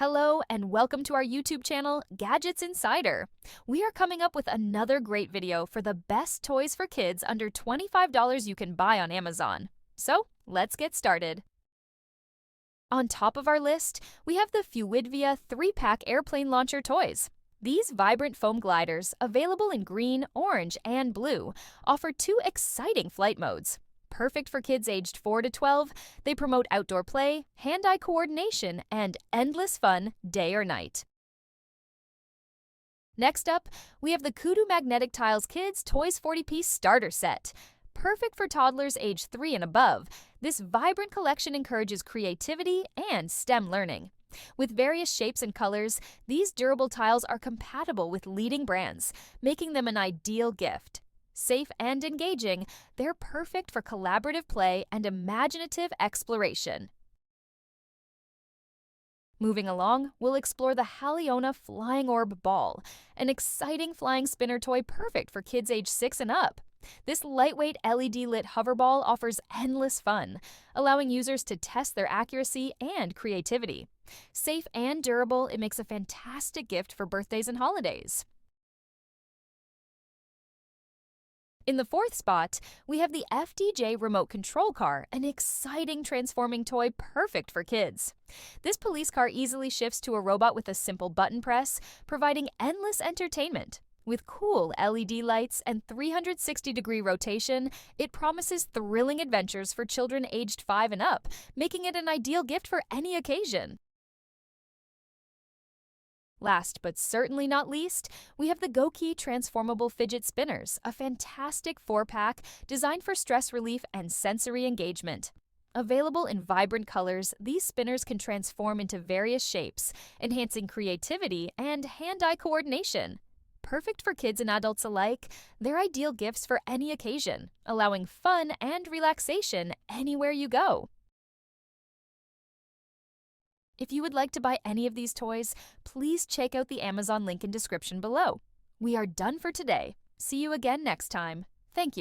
Hello and welcome to our YouTube channel, Gadgets Insider. We are coming up with another great video for the best toys for kids under $25 you can buy on Amazon. So, let's get started. On top of our list, we have the Fuwidvia 3-pack airplane launcher toys. These vibrant foam gliders, available in green, orange, and blue, offer two exciting flight modes. Perfect for kids aged 4 to 12, they promote outdoor play, hand-eye coordination, and endless fun day or night. Next up, we have the Coodoo Magnetic Tiles Kids Toys 40-piece starter set. Perfect for toddlers aged 3 and above, this vibrant collection encourages creativity and STEM learning. With various shapes and colors, these durable tiles are compatible with leading brands, making them an ideal gift. Safe and engaging, they're perfect for collaborative play and imaginative exploration. Moving along, we'll explore the HALLYONA Flying Orb Ball, an exciting flying spinner toy perfect for kids age 6 and up. This lightweight LED-lit hoverball offers endless fun, allowing users to test their accuracy and creativity. Safe and durable, it makes a fantastic gift for birthdays and holidays. In the fourth spot, we have the FDJ Remote Control Car, an exciting transforming toy perfect for kids. This police car easily shifts to a robot with a simple button press, providing endless entertainment. With cool LED lights and 360-degree rotation, it promises thrilling adventures for children aged 5 and up, making it an ideal gift for any occasion. Last but certainly not least, we have the Gokeey transformable fidget spinners, a fantastic 4-pack designed for stress relief and sensory engagement. Available in vibrant colors, these spinners can transform into various shapes, enhancing creativity and hand-eye coordination. Perfect for kids and adults alike, they're ideal gifts for any occasion, allowing fun and relaxation anywhere you go. If you would like to buy any of these toys, please check out the Amazon link in description below. We are done for today. See you again next time. Thank you.